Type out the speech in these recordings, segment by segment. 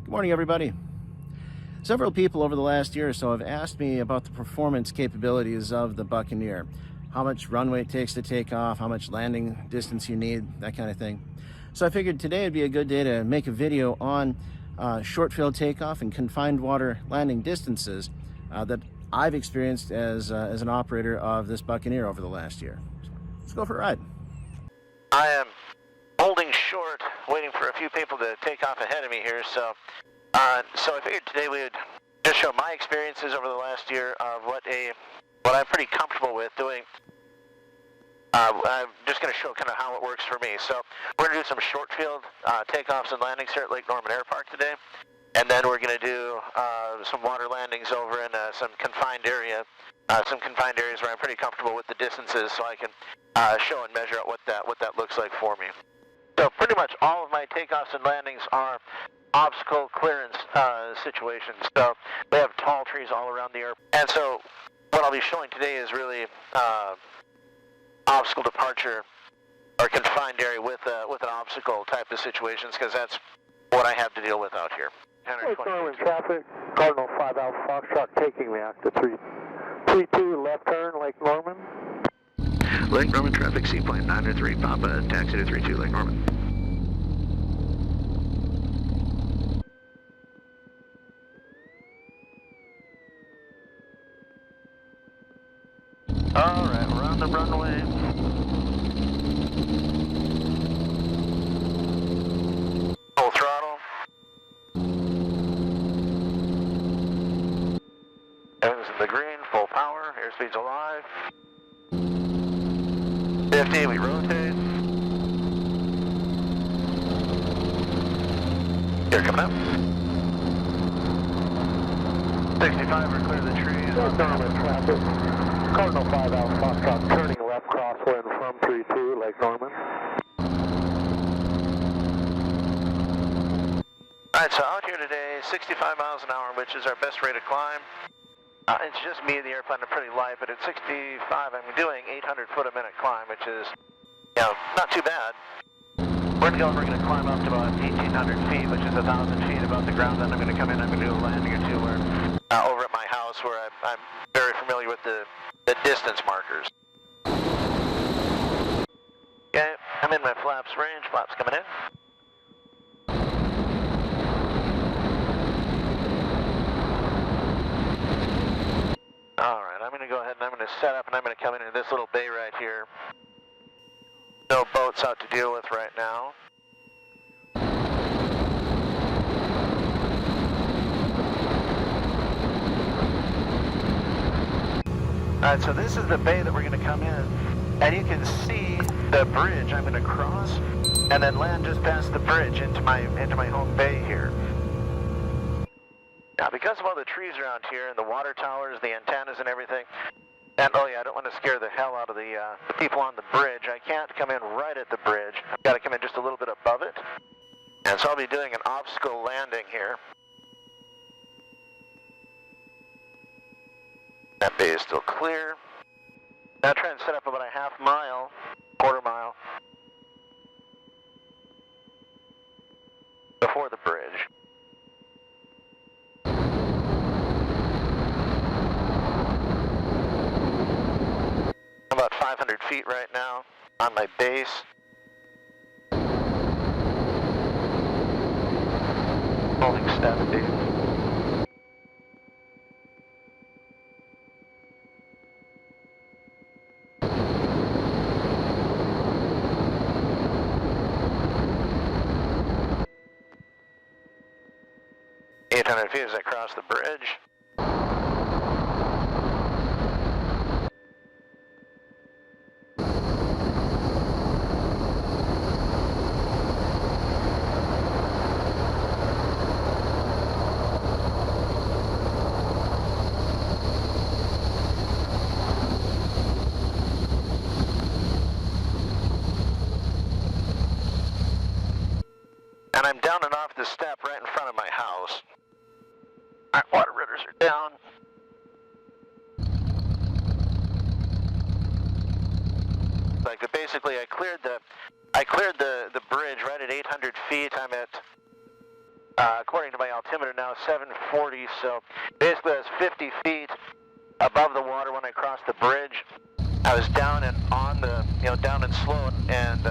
Good morning, everybody. Several people over the last year or so have asked me about the performance capabilities of the Buccaneer. How much runway it takes to take off, how much landing distance you need, that kind of thing. So I figured today would be a good day to make a video on short field takeoff and confined water landing distances that I've experienced as an operator of this Buccaneer over the last year. So let's go for a ride. I am holding short, waiting for a few people to take off ahead of me here, so I figured today we would just show my experiences over the last year of what I'm pretty comfortable with doing. I'm just going to show kind of how it works for me. So we're going to do some short field takeoffs and landings here at Lake Norman Air Park today, and then we're going to do some water landings over in some confined areas where I'm pretty comfortable with the distances, so I can show and measure out what that looks like for me. So pretty much all of my takeoffs and landings are obstacle clearance situations. So we have tall trees all around the airport. And so what I'll be showing today is really obstacle departure or confined area with an obstacle type of situations, because that's what I have to deal with out here. Lake Norman traffic, Cardinal 5 Alpha Foxtrot taking me out to 332 left turn, Lake Norman. Lake Norman traffic, Seaplane 903, Papa, taxi to 32 Lake Norman. Alright, we're on the runway. Full throttle. Engines in the green, full power, airspeed's alive. 50, we rotate. Here, coming up. 65, we're clear of the trees. Lake Norman traffic, Cardinal 5 Alpha Foxtrot turning left crosswind from 32 Lake Norman. Alright, so out here today, 65 miles an hour, which is our best rate of climb. It's just me and the airplane are pretty light, but at 65, I'm doing 800 foot a minute climb, which is, not too bad. We're going to climb up to about 1,800 feet, which is 1,000 feet above the ground. Then I'm going to come in, I'm going to do a landing or two over at my house where I'm very familiar with the distance markers. Okay, I'm in my flaps range, flaps coming in. Alright, I'm going to go ahead and I'm going to set up and I'm going to come into this little bay right here. No boats out to deal with right now. Alright, so this is the bay that we're going to come in. And you can see the bridge I'm going to cross and then land just past the bridge into my home bay here. Now, because of all the trees around here and the water towers, the antennas and everything, and oh yeah, I don't want to scare the hell out of the people on the bridge. I can't come in right at the bridge. I've got to come in just a little bit above it. And so I'll be doing an obstacle landing here. That bay is still clear. Now try and set up about a half mile, quarter mile before the bridge. About 500 feet right now on my base. Holding steady. $800 feet as I cross the bridge. And I'm down and off the step right in front of my house. All right, water ritters are down. Like basically, I cleared the bridge right at 800 feet. I'm at according to my altimeter now, 740. So basically, I was 50 feet above the water when I crossed the bridge. I was down and on the, down and slow and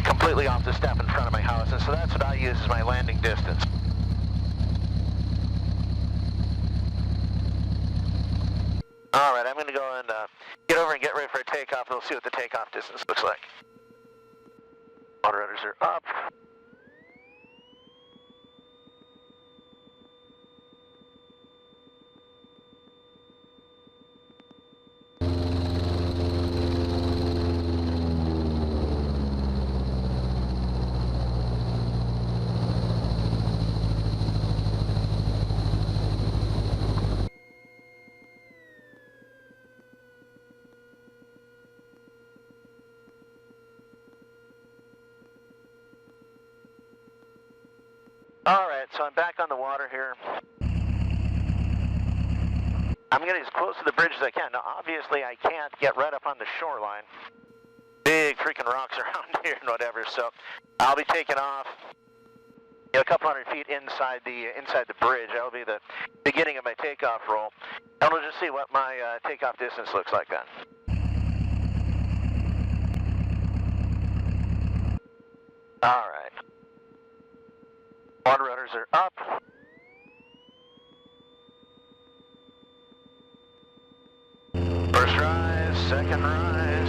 completely off the step in front of my house. And so that's what I use as my landing distance. All right, I'm going to go and get over and get ready for a takeoff, and we'll see what the takeoff distance looks like. Water rudders are up. All right, so I'm back on the water here. I'm getting as close to the bridge as I can. Now, obviously, I can't get right up on the shoreline. Big freaking rocks around here and whatever, so I'll be taking off a couple hundred feet inside the bridge. That'll be the beginning of my takeoff roll. And we'll just see what my takeoff distance looks like then. All right. Water rudders are up. First rise, second rise.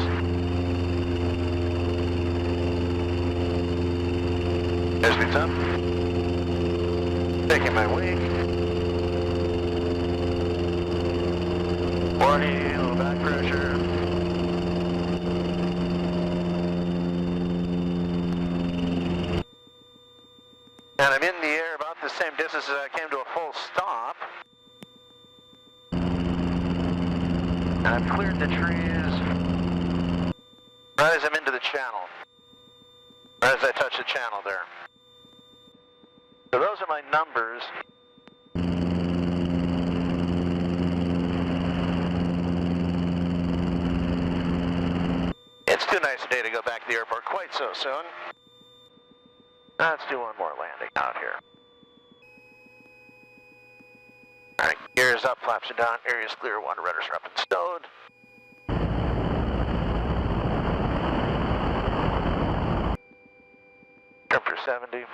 Airspeed's up. Taking my wing. 40, a little back pressure. And I'm in the air about the same distance as I came to a full stop. And I've cleared the trees right as I'm into the channel. Right as I touch the channel there. So those are my numbers. It's too nice a day to go back to the airport quite so soon. Let's do one more landing out here. All right, gears up, flaps are down, area's clear, water rudders are up and stowed. Trim for 70.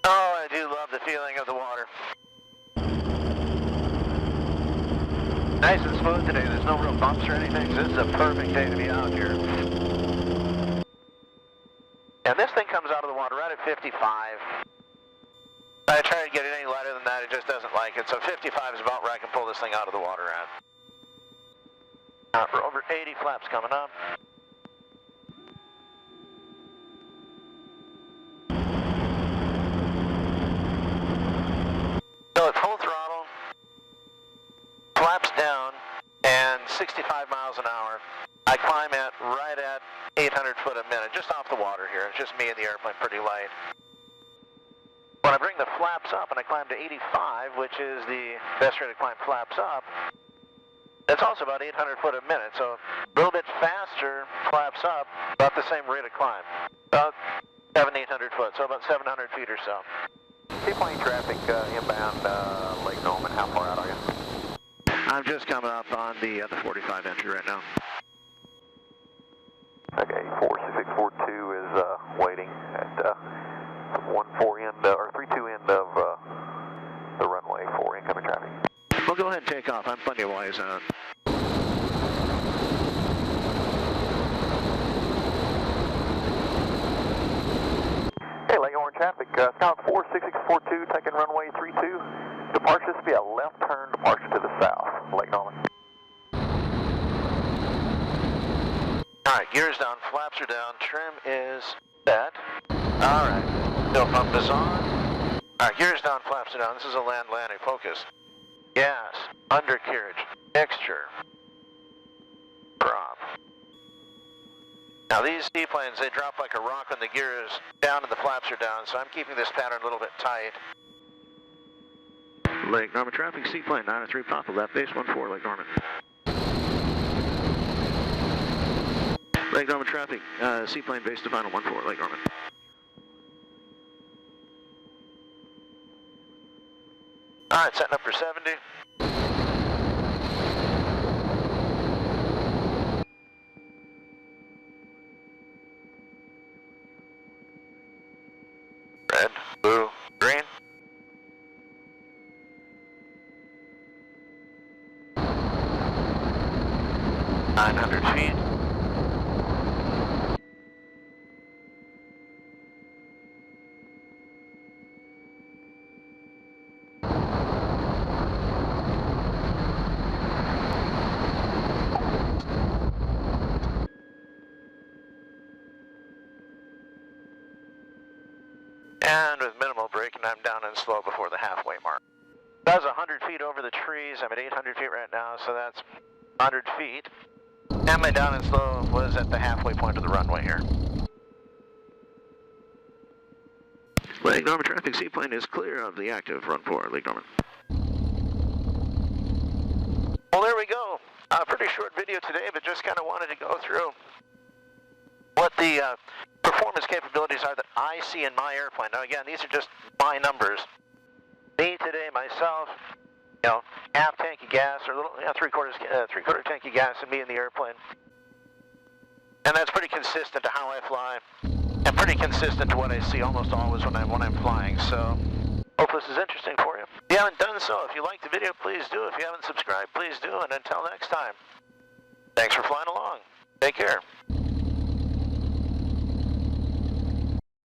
Oh, I do love the feeling of the water. Nice and smooth today. There's no real bumps or anything. So this is a perfect day to be out here. And this thing comes out of the water right at 55. I try to get it any lighter than that. It just doesn't like it. So 55 is about where I can pull this thing out of the water at. We're over 80, flaps coming up. So at full throttle, flaps down, and 65 miles an hour. I climb right at 800 foot a minute, just off the water here. It's just me and the airplane, pretty light. When I bring the flaps up and I climb to 85, which is the best rate to climb flaps up, that's also about 800 foot a minute. So a little bit faster, flaps up, about the same rate of climb. About 800 foot, so about 700 feet or so. Seaplane traffic inbound Lake Norman. How far out are you? I'm just coming up on the 45 entry right now. Okay, 46642 is waiting at 14 end or 32 end of the runway for incoming traffic. We'll go ahead and take off. I'm plenty of wise out. Hey, Lake Norman traffic. Scout 46642 taking runway 32. Departure this will be a left turn departure to the south. Lake Norman. Alright, gears down, flaps are down, trim is set. Alright, no pump is on. Alright, gears down, flaps are down. This is a land landing. Focus. Gas, undercarriage, mixture, prop. Now these seaplanes, they drop like a rock when the gear is down and the flaps are down, so I'm keeping this pattern a little bit tight. Lake Norman traffic, seaplane 903 Papa, left base 14, Lake Norman. Lake Norman traffic, seaplane base to final 14, Lake Norman. Alright, setting up for 70. Red, blue, green. 900 feet. And with minimal braking, I'm down and slow before the halfway mark. That was 100 feet over the trees. I'm at 800 feet right now, so that's 100 feet. And my down and slow was at the halfway point of the runway here. Lake Norman traffic, seaplane is clear of the active run 4, Lake Norman. Well, there we go. A pretty short video today, but just kind of wanted to go through what the performance capabilities are that I see in my airplane. Now again, these are just my numbers. Me today, myself, you know, half tank of gas, or a little, three-quarter tank of gas, and me in the airplane. And that's pretty consistent to how I fly, and pretty consistent to what I see almost always when I'm flying. So, hope this is interesting for you. If you haven't done so, if you like the video, please do. If you haven't subscribed, please do. And until next time, thanks for flying along. Take care.